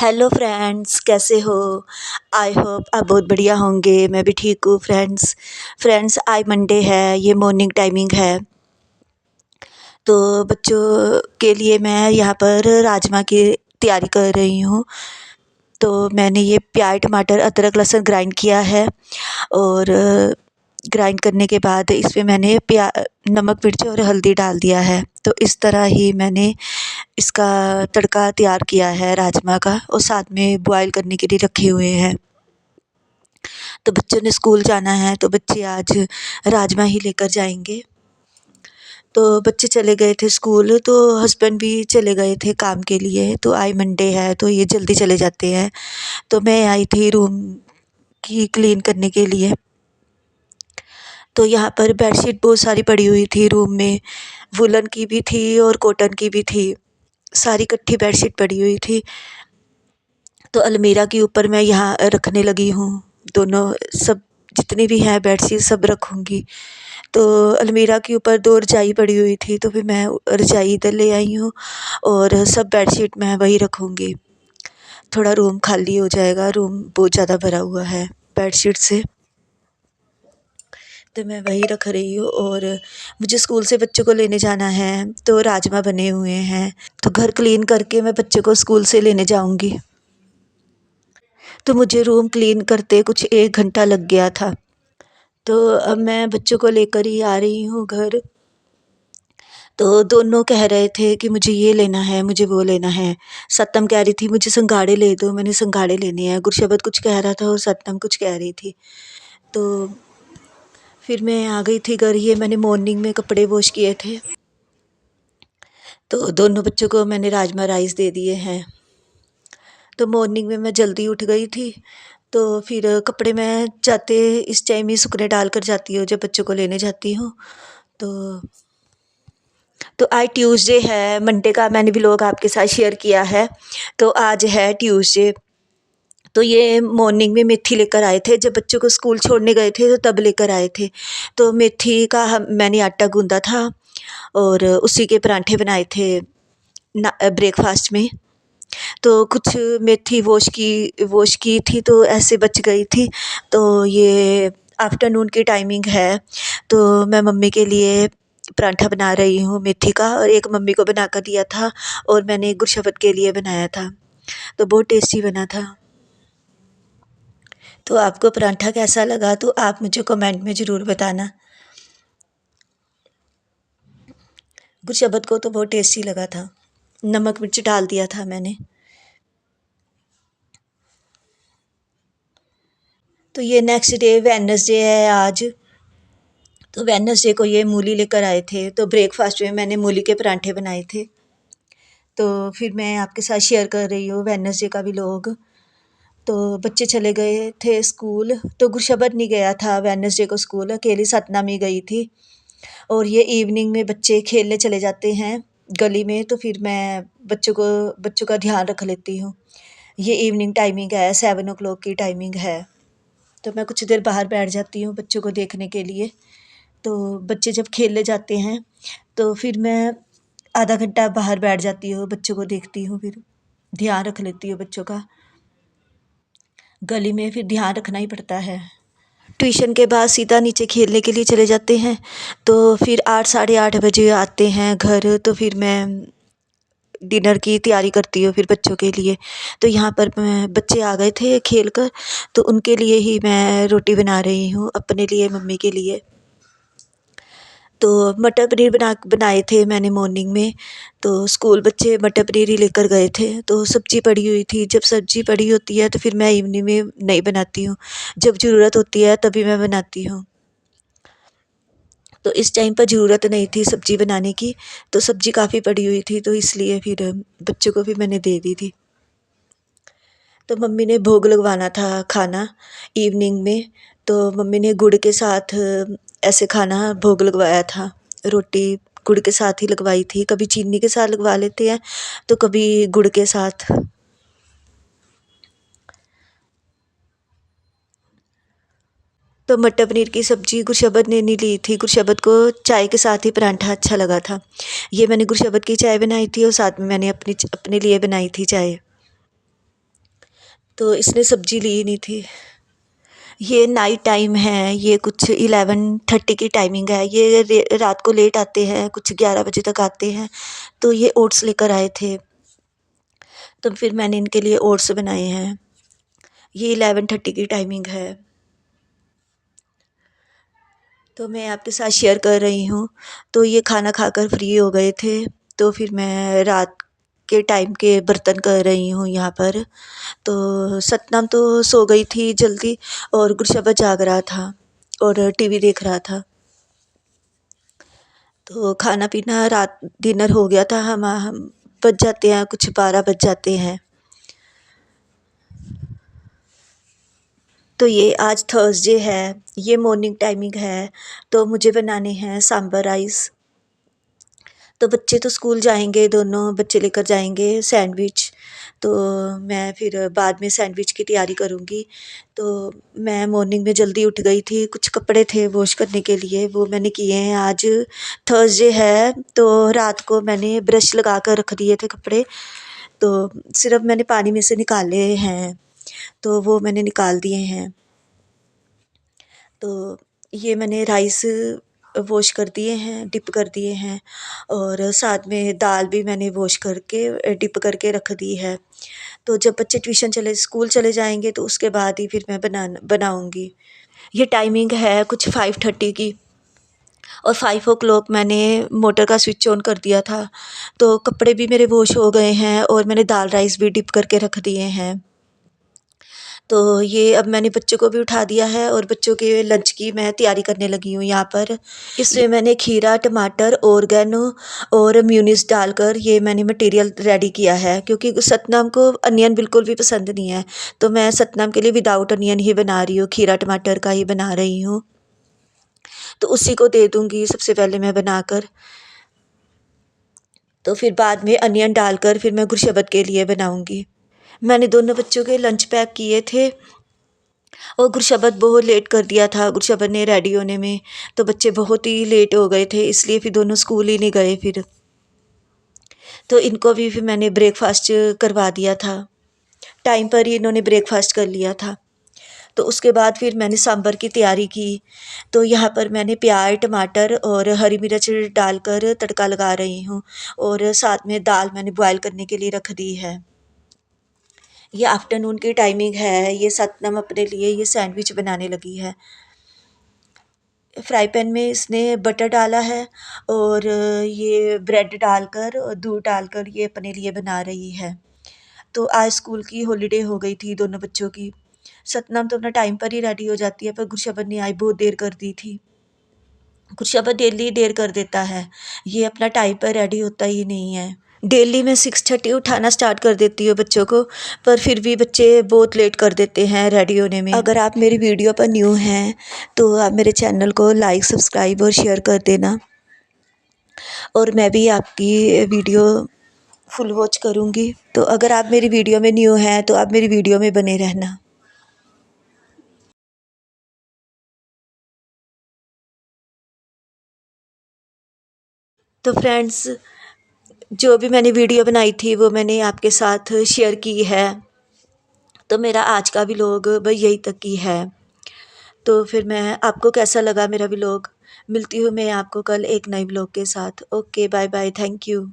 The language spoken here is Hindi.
हेलो फ्रेंड्स, कैसे हो? आई होप आप बहुत बढ़िया होंगे। मैं भी ठीक हूँ फ्रेंड्स। आज मंडे है, ये मॉर्निंग टाइमिंग है। तो बच्चों के लिए मैं यहाँ पर राजमा की तैयारी कर रही हूँ। तो मैंने ये प्याज टमाटर अदरक लहसुन ग्राइंड किया है और ग्राइंड करने के बाद इसमें मैंने नमक मिर्च और हल्दी डाल दिया है। तो इस तरह ही मैंने इसका तड़का तैयार किया है राजमा का, और साथ में बॉयल करने के लिए रखे हुए हैं। तो बच्चों ने स्कूल जाना है तो बच्चे आज राजमा ही लेकर जाएंगे। तो बच्चे चले गए थे स्कूल, तो हस्बैंड भी चले गए थे काम के लिए। तो आज मंडे है तो ये जल्दी चले जाते हैं। तो मैं आई थी रूम की क्लीन करने के लिए। तो यहाँ पर बेडशीट बहुत सारी पड़ी हुई थी रूम में, वुलन की भी थी और कॉटन की भी थी। सारी इकट्ठी बेडशीट पड़ी हुई थी। तो अलमीरा के ऊपर मैं यहाँ रखने लगी हूँ। दोनों सब जितनी भी हैं बेडशीट सब रखूँगी। तो अलमीरा के ऊपर 2 रजाई पड़ी हुई थी, तो फिर मैं रजाई इधर ले आई हूँ और सब बेडशीट मैं वहीं रखूँगी। थोड़ा रूम खाली हो जाएगा, रूम बहुत ज़्यादा भरा हुआ है बेडशीट से। तो मैं वहीं रख रही हूँ। और मुझे स्कूल से बच्चों को लेने जाना है, तो राजमा बने हुए हैं। तो घर क्लीन करके मैं बच्चों को स्कूल से लेने जाऊँगी। तो मुझे रूम क्लीन करते कुछ 1 घंटा लग गया था। तो अब मैं बच्चों को लेकर ही आ रही हूँ घर। तो दोनों कह रहे थे कि मुझे ये लेना है, मुझे वो लेना है। सत्तम कह रही थी मुझे सिंघाड़े ले दो, मैंने सिंघाड़े लेने हैं। गुरशबत कुछ कह रहा था और सत्तम कुछ कह रही थी। तो फिर मैं आ गई थी घर। ये मैंने मॉर्निंग में कपड़े वॉश किए थे। तो दोनों बच्चों को मैंने राजमा राइस दे दिए हैं। तो मॉर्निंग में मैं जल्दी उठ गई थी। तो फिर कपड़े मैं जाते इस टाइम ही सूखने डाल कर जाती हूँ जब बच्चों को लेने जाती हूँ। तो आज ट्यूसडे है, मंडे का मैंने व्लॉग आपके साथ शेयर किया है। तो आज है ट्यूसडे। तो ये मॉर्निंग में मेथी लेकर आए थे, जब बच्चों को स्कूल छोड़ने गए थे तो तब लेकर आए थे। तो मेथी का मैंने आटा गूंदा था और उसी के परांठे बनाए थे ब्रेकफास्ट में। तो कुछ मेथी वॉश की थी तो ऐसे बच गई थी। तो ये आफ्टरनून की टाइमिंग है, तो मैं मम्मी के लिए पराठा बना रही हूँ मेथी का, और एक मम्मी को बना कर दिया था और मैंने गुरशबत के लिए बनाया था। तो बहुत टेस्टी बना था। तो आपको पराठा कैसा लगा तो आप मुझे कमेंट में ज़रूर बताना। गुरशबत को तो बहुत टेस्टी लगा था, नमक मिर्च डाल दिया था मैंने। तो ये नेक्स्ट डे वेडनेसडे है आज। तो वेडनेसडे को ये मूली लेकर आए थे, तो ब्रेकफास्ट में मैंने मूली के परांठे बनाए थे। तो फिर मैं आपके साथ शेयर कर रही हूँ वेडनेसडे का व्लॉग। तो बच्चे चले गए थे स्कूल, तो गुरशबत नहीं गया था वेडनेसडे को स्कूल, अकेली सतना में गई थी। और ये इवनिंग में बच्चे खेलने चले जाते हैं गली में, तो फिर मैं बच्चों का ध्यान रख लेती हूँ। ये इवनिंग टाइमिंग है, 7 o'clock की टाइमिंग है। तो मैं कुछ देर बाहर बैठ जाती हूँ बच्चों को देखने के लिए। तो बच्चे जब खेलने जाते हैं तो फिर मैं आधा घंटा बाहर बैठ जाती हूँ, बच्चों को देखती हूँ, फिर ध्यान रख लेती हूँ बच्चों का। गली में फिर ध्यान रखना ही पड़ता है। ट्यूशन के बाद सीधा नीचे खेलने के लिए चले जाते हैं। तो फिर 8 साढ़े 8 बजे आते हैं घर। तो फिर मैं डिनर की तैयारी करती हूँ फिर बच्चों के लिए। तो यहाँ पर मैं बच्चे आ गए थे खेल कर, तो उनके लिए ही मैं रोटी बना रही हूँ, अपने लिए मम्मी के लिए। तो मटर पनीर बनाए थे मैंने मॉर्निंग में। तो स्कूल बच्चे मटर पनीर ही लेकर गए थे, तो सब्ज़ी पड़ी हुई थी। जब सब्ज़ी पड़ी होती है तो फिर मैं इवनिंग में नहीं बनाती हूँ, जब ज़रूरत होती है तभी मैं बनाती हूँ। तो इस टाइम पर ज़रूरत नहीं थी सब्ज़ी बनाने की, तो सब्ज़ी काफ़ी पड़ी हुई थी, तो इसलिए फिर बच्चों को भी मैंने दे दी थी। तो मम्मी ने भोग लगवाना था खाना इवनिंग में, तो मम्मी ने गुड़ के साथ ऐसे खाना भोग लगवाया था। रोटी गुड़ के साथ ही लगवाई थी, कभी चीनी के साथ लगवा लेते हैं तो कभी गुड़ के साथ। तो मटर पनीर की सब्ज़ी गुरशबत ने नहीं ली थी, गुरशबत को चाय के साथ ही पराठा अच्छा लगा था। ये मैंने गुरशबत की चाय बनाई थी और साथ में मैंने अपने लिए बनाई थी चाय। तो इसने सब्ज़ी ली नहीं थी। ये नाइट टाइम है, ये कुछ 11:30 की टाइमिंग है। ये रात को लेट आते हैं, कुछ 11 बजे तक आते हैं। तो ये ओट्स लेकर आए थे, तो फिर मैंने इनके लिए ओट्स बनाए हैं। ये 11:30 की टाइमिंग है। तो मैं आपके साथ शेयर कर रही हूँ। तो ये खाना खाकर फ्री हो गए थे, तो फिर मैं रात के टाइम के बर्तन कर रही हूँ यहाँ पर। तो सतनाम तो सो गई थी जल्दी, और गुरशबा जाग रहा था और टीवी देख रहा था। तो खाना पीना रात डिनर हो गया था। हम बज जाते हैं, कुछ 12 बज जाते हैं। तो ये आज थर्सडे है, ये मॉर्निंग टाइमिंग है। तो मुझे बनाने हैं सांभर राइस। तो बच्चे तो स्कूल जाएंगे, दोनों बच्चे लेकर जाएंगे सैंडविच। तो मैं फिर बाद में सैंडविच की तैयारी करूँगी। तो मैं मॉर्निंग में जल्दी उठ गई थी, कुछ कपड़े थे वॉश करने के लिए, वो मैंने किए हैं। आज थर्सडे है, तो रात को मैंने ब्रश लगा कर रख दिए थे कपड़े। तो सिर्फ मैंने पानी में से निकाले हैं, तो वो मैंने निकाल दिए हैं। तो ये मैंने राइस वॉश कर दिए हैं, डिप कर दिए हैं, और साथ में दाल भी मैंने वॉश करके डिप करके रख दी है। तो जब बच्चे ट्यूशन स्कूल चले जाएंगे तो उसके बाद ही फिर मैं बनाऊँगी। ये टाइमिंग है कुछ 5:30 की, और 5 o'clock मैंने मोटर का स्विच ऑन कर दिया था। तो कपड़े भी मेरे वॉश हो गए हैं, और मैंने दाल राइस भी डिप करके रख दिए हैं। तो ये अब मैंने बच्चों को भी उठा दिया है, और बच्चों के लंच की मैं तैयारी करने लगी हूँ यहाँ पर। इसमें मैंने खीरा, टमाटर, ऑर्गेनो और मेयोनीज़ डालकर ये मैंने मटेरियल रेडी किया है, क्योंकि सतनाम को अनियन बिल्कुल भी पसंद नहीं है। तो मैं सतनाम के लिए विदाउट अनियन ही बना रही हूँ, खीरा टमाटर का ही बना रही हूँ। तो उसी को दे दूँगी सबसे पहले मैं बनाकर। तो फिर बाद में अनियन डालकर फिर मैं गुरशबत के लिए बनाऊँगी। मैंने दोनों बच्चों के लंच पैक किए थे, और गुरशबत बहुत लेट कर दिया था गुरशबत ने रेडी होने में। तो बच्चे बहुत ही लेट हो गए थे, इसलिए फिर दोनों स्कूल ही नहीं गए फिर। तो इनको भी फिर मैंने ब्रेकफ़ास्ट करवा दिया था, टाइम पर ही इन्होंने ब्रेकफ़ास्ट कर लिया था। तो उसके बाद फिर मैंने सांभर की तैयारी की। तो यहाँ पर मैंने प्याज, टमाटर और हरी मिर्च डालकर तड़का लगा रही हूँ, और साथ में दाल मैंने बॉयल करने के लिए रख दी है। ये आफ्टरनून की टाइमिंग है। ये सतनम अपने लिए ये सैंडविच बनाने लगी है। फ्राई पैन में इसने बटर डाला है, और ये ब्रेड डालकर और दूध डालकर ये अपने लिए बना रही है। तो आज स्कूल की हॉलीडे हो गई थी दोनों बच्चों की। सतनाम तो अपना टाइम पर ही रेडी हो जाती है, पर गुरशबन ने आज बहुत देर कर दी थी। गुरशबन डेली देर कर देता है, ये अपना टाइम पर रेडी होता ही नहीं है। डेली मैं 6:30 उठाना स्टार्ट कर देती हूँ बच्चों को, पर फिर भी बच्चे बहुत लेट कर देते हैं रेडी होने में। अगर आप मेरी वीडियो पर न्यू हैं तो आप मेरे चैनल को लाइक, सब्सक्राइब और शेयर कर देना, और मैं भी आपकी वीडियो फुल वॉच करूँगी। तो अगर आप मेरी वीडियो में न्यू हैं तो आप मेरी वीडियो में बने रहना। तो फ्रेंड्स, जो भी मैंने वीडियो बनाई थी वो मैंने आपके साथ शेयर की है। तो मेरा आज का व्लॉग बस यही तक ही है। तो फिर मैं आपको कैसा लगा मेरा व्लॉग? मिलती हूँ मैं आपको कल एक नए व्लॉग के साथ। Okay, bye bye, thank you.